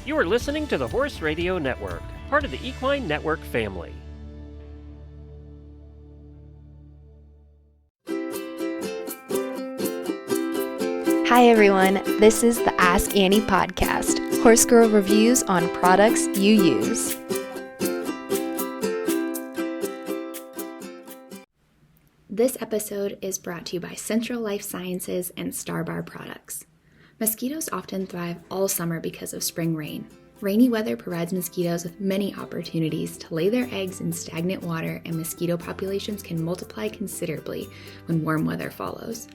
You are listening to the Horse Radio Network, part of the Equine Network family. Hi everyone, this is the Ask Annie podcast, Horse Girl reviews on products you use. This episode is brought to you by Central Life Sciences and Starbar Products. Mosquitoes often thrive all summer because of spring rain. Rainy weather provides mosquitoes with many opportunities to lay their eggs in stagnant water, and mosquito populations can multiply considerably when warm weather follows.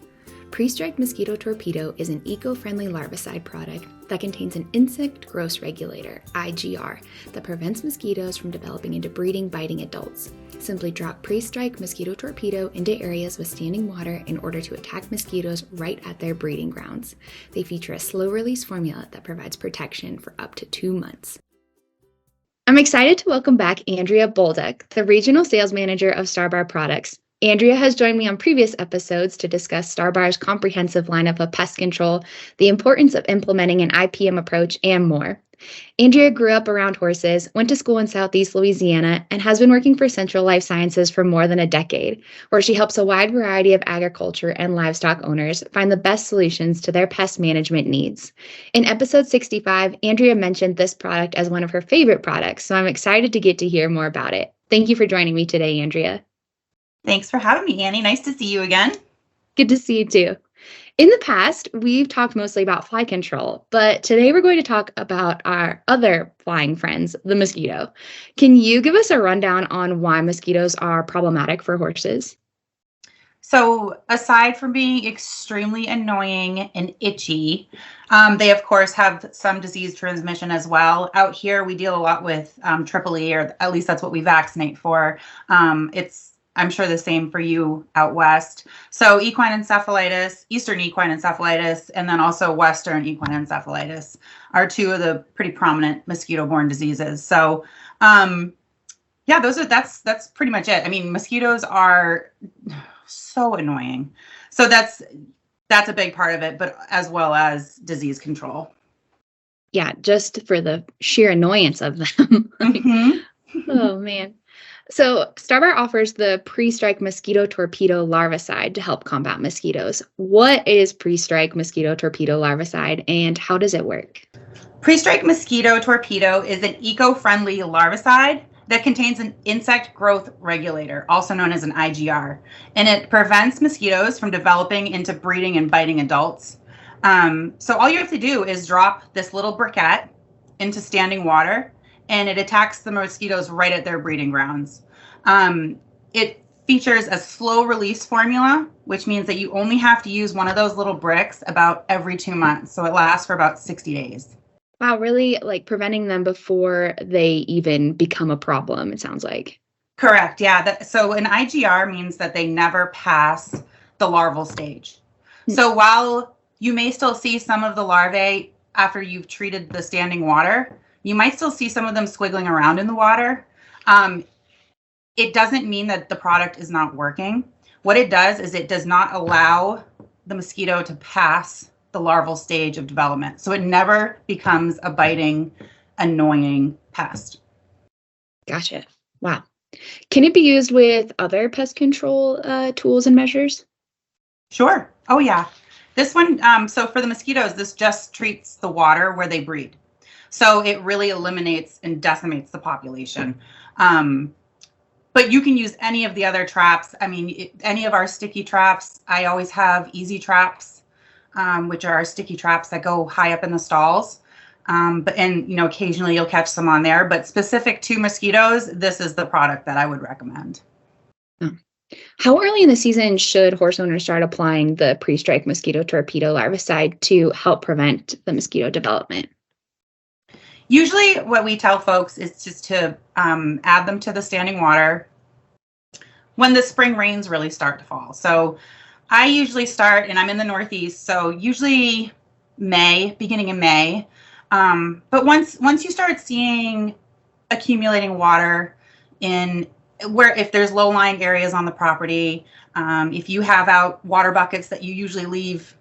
Pre-Strike Mosquito Torpedo is an eco-friendly larvicide product that contains an insect growth regulator, IGR, that prevents mosquitoes from developing into breeding, biting adults. Simply drop Pre-Strike Mosquito Torpedo into areas with standing water in order to attack mosquitoes right at their breeding grounds. They feature a slow-release formula that provides protection for up to 2 months. I'm excited to welcome back Andrea Bolduc, the Regional Sales Manager of Starbar Products. Andrea has joined me on previous episodes to discuss Starbar's comprehensive lineup of pest control, the importance of implementing an IPM approach, and more. Andrea grew up around horses, went to school in Southeast Louisiana, and has been working for Central Life Sciences for more than a decade, where she helps a wide variety of agriculture and livestock owners find the best solutions to their pest management needs. In episode 65, Andrea mentioned this product as one of her favorite products, so I'm excited to get to hear more about it. Thank you for joining me today, Andrea. Thanks for having me, Annie. Nice to see you again. Good to see you too. In the past, we've talked mostly about fly control, but today we're going to talk about our other flying friends, the mosquito. Can you give us a rundown on why mosquitoes are problematic for horses? So aside from being extremely annoying and itchy, they of course have some disease transmission as well. Out here, we deal a lot with triple E, or at least that's what we vaccinate for. I'm sure the same for you out west. So equine encephalitis, eastern equine encephalitis, and then also western equine encephalitis are two of the pretty prominent mosquito-borne diseases. So that's pretty much it. I mean, mosquitoes are so annoying. So that's a big part of it, but as well as disease control. Yeah, just for the sheer annoyance of them. Oh man. So Starbar offers the Pre-Strike Mosquito Torpedo Larvicide to help combat mosquitoes. What is Pre-Strike Mosquito Torpedo Larvicide and how does it work? Pre-Strike Mosquito Torpedo is an eco-friendly larvicide that contains an insect growth regulator, also known as an IGR, and it prevents mosquitoes from developing into breeding and biting adults. So all you have to do is drop this little briquette into standing water, and it attacks the mosquitoes right at their breeding grounds. It features a slow release formula, which means that you only have to use one of those little bricks about every 2 months. So it lasts for about 60 days. Wow, really like preventing them before they even become a problem, it sounds like. Correct, yeah. So an IGR means that they never pass the larval stage. So while you may still see some of the larvae after you've treated the standing water, you might still see some of them squiggling around in the water. It doesn't mean that the product is not working. What it does is it does not allow the mosquito to pass the larval stage of development. So it never becomes a biting, annoying pest. Gotcha. Wow. Can it be used with other pest control tools and measures? Sure. Oh, yeah. This one, so for the mosquitoes, this just treats the water where they breed. So it really eliminates and decimates the population. But you can use any of the other traps. I mean, any of our sticky traps. I always have easy traps, which are sticky traps that go high up in the stalls. But occasionally you'll catch some on there. But specific to mosquitoes, this is the product that I would recommend. How early in the season should horse owners start applying the Pre-Strike Mosquito Torpedo Larvicide to help prevent the mosquito development? Usually what we tell folks is just to add them to the standing water when the spring rains really start to fall. So I usually start, and I'm in the Northeast, so usually beginning in May. But once you start seeing accumulating water in where, if there's low-lying areas on the property, if you have out water buckets that you usually leave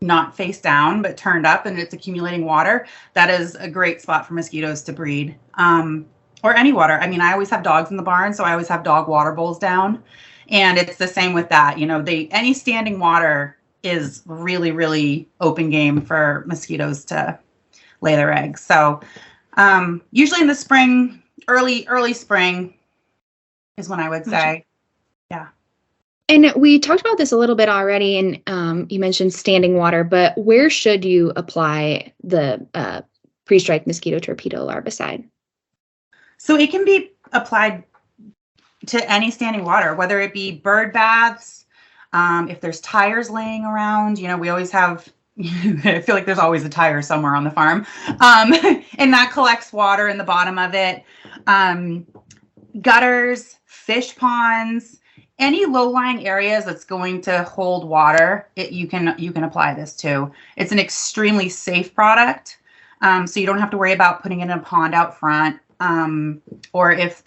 not face down, but turned up and it's accumulating water, that is a great spot for mosquitoes to breed. Or any water. I mean, I always have dogs in the barn, so I always have dog water bowls down. And it's the same with that. Any standing water is really, really open game for mosquitoes to lay their eggs. So usually in the spring, early spring is when I would say. Yeah. And we talked about this a little bit already, and you mentioned standing water, but where should you apply the pre-strike mosquito torpedo larvicide? So it can be applied to any standing water, whether it be bird baths, if there's tires laying around, we always have, I feel like there's always a tire somewhere on the farm, and that collects water in the bottom of it. Gutters, fish ponds, any low-lying areas that's going to hold water, you can apply this to. It's an extremely safe product, so you don't have to worry about putting it in a pond out front. Or if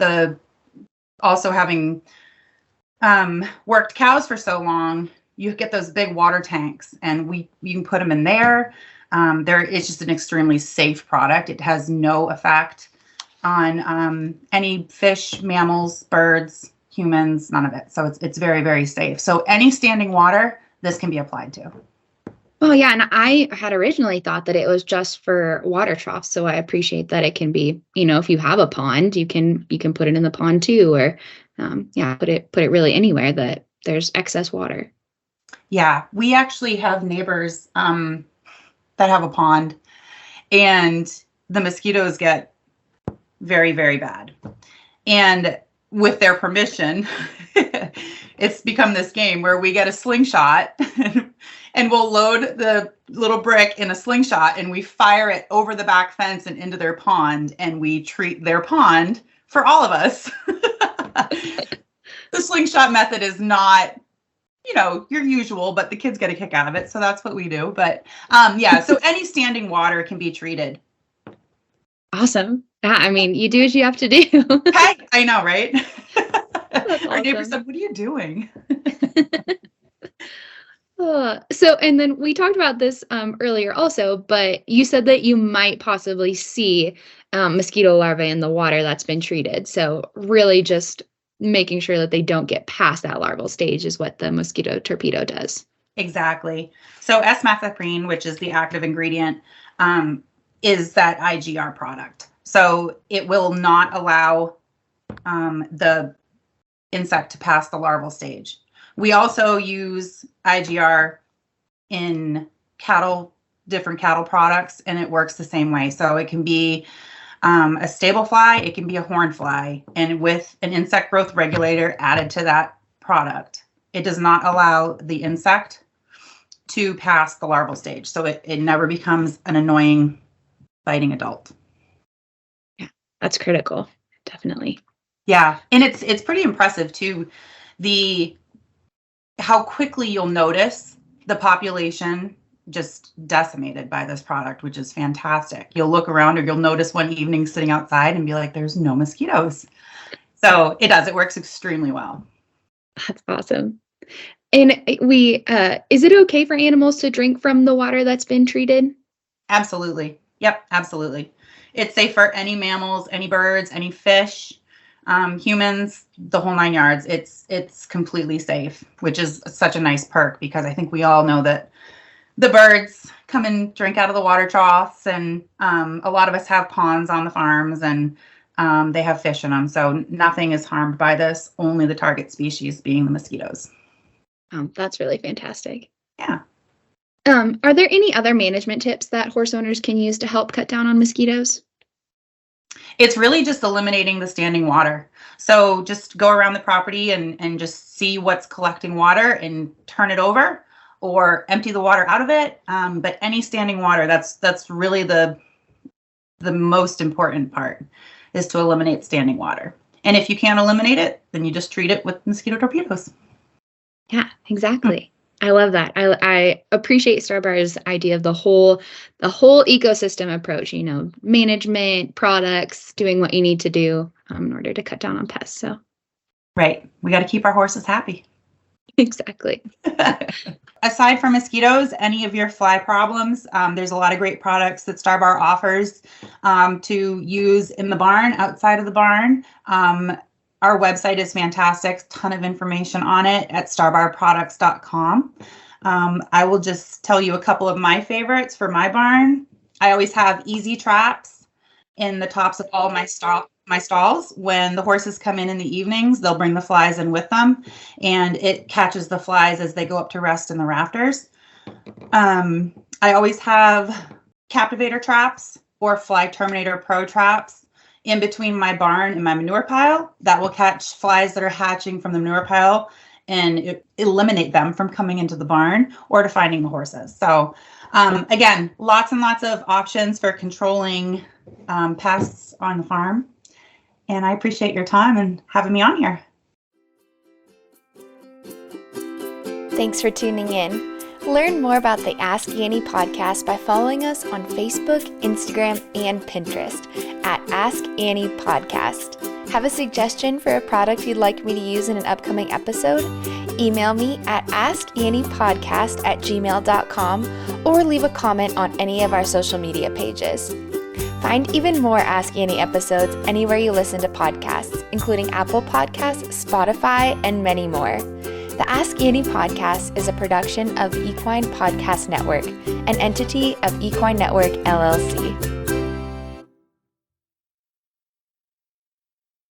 also having worked cows for so long, you get those big water tanks, and you can put them in there. It's just an extremely safe product. It has no effect on any fish, mammals, birds, humans, none of it. So it's very, very safe. So any standing water, this can be applied to. Oh, yeah. And I had originally thought that it was just for water troughs. So I appreciate that it can be, if you have a pond, you can put it in the pond too, or put it really anywhere that there's excess water. Yeah, we actually have neighbors that have a pond, and the mosquitoes get very, very bad. And with their permission, it's become this game where we get a slingshot and we'll load the little brick in a slingshot and we fire it over the back fence and into their pond, and we treat their pond for all of us. The slingshot method is not, your usual, but the kids get a kick out of it. So that's what we do. But so any standing water can be treated. Awesome. Yeah, I mean, you do what you have to do. Hey, I know, right? Our neighbor awesome. said, "What are you doing?" And then we talked about this earlier also, but you said that you might possibly see mosquito larvae in the water that's been treated. So really just making sure that they don't get past that larval stage is what the mosquito torpedo does. Exactly. So S-methoprene, which is the active ingredient, is that IGR product. So it will not allow the insect to pass the larval stage. We also use IGR in different cattle products, and it works the same way. So it can be a stable fly, it can be a horn fly, and with an insect growth regulator added to that product, it does not allow the insect to pass the larval stage. So it never becomes an annoying biting adult. Yeah, that's critical. Definitely. Yeah. And it's pretty impressive too, how quickly you'll notice the population just decimated by this product, which is fantastic. You'll look around, or you'll notice one evening sitting outside and be like, there's no mosquitoes. So it works extremely well. That's awesome. And is it okay for animals to drink from the water that's been treated? Absolutely. Yep, absolutely. It's safe for any mammals, any birds, any fish, humans, the whole 9 yards. It's completely safe, which is such a nice perk, because I think we all know that the birds come and drink out of the water troughs, and a lot of us have ponds on the farms, and they have fish in them. So nothing is harmed by this, only the target species being the mosquitoes. Oh, that's really fantastic. Yeah. Are there any other management tips that horse owners can use to help cut down on mosquitoes? It's really just eliminating the standing water. So just go around the property and just see what's collecting water and turn it over, or empty the water out of it. But any standing water, that's really the most important part, is to eliminate standing water. And if you can't eliminate it, then you just treat it with mosquito torpedoes. Yeah, exactly. I love that. I appreciate Starbar's idea of the whole ecosystem approach, management, products, doing what you need to do in order to cut down on pests. So, right. We got to keep our horses happy. Exactly. Aside from mosquitoes, any of your fly problems, there's a lot of great products that Starbar offers to use in the barn, outside of the barn. Our website is fantastic, ton of information on it at starbarproducts.com. I will just tell you a couple of my favorites for my barn. I always have easy traps in the tops of all my stalls. When the horses come in the evenings, they'll bring the flies in with them, and it catches the flies as they go up to rest in the rafters. I always have captivator traps or Fly Terminator Pro traps in between my barn and my manure pile that will catch flies that are hatching from the manure pile and eliminate them from coming into the barn or to finding the horses. So again, lots and lots of options for controlling pests on the farm. And I appreciate your time and having me on here. Thanks for tuning in. Learn more about the Ask Annie podcast by following us on Facebook, Instagram, and Pinterest at Ask Annie Podcast. Have a suggestion for a product you'd like me to use in an upcoming episode? Email me at askanniepodcast@gmail.com or leave a comment on any of our social media pages. Find even more Ask Annie episodes anywhere you listen to podcasts, including Apple Podcasts, Spotify, and many more. The Ask Annie podcast is a production of Equine Podcast Network, an entity of Equine Network, LLC.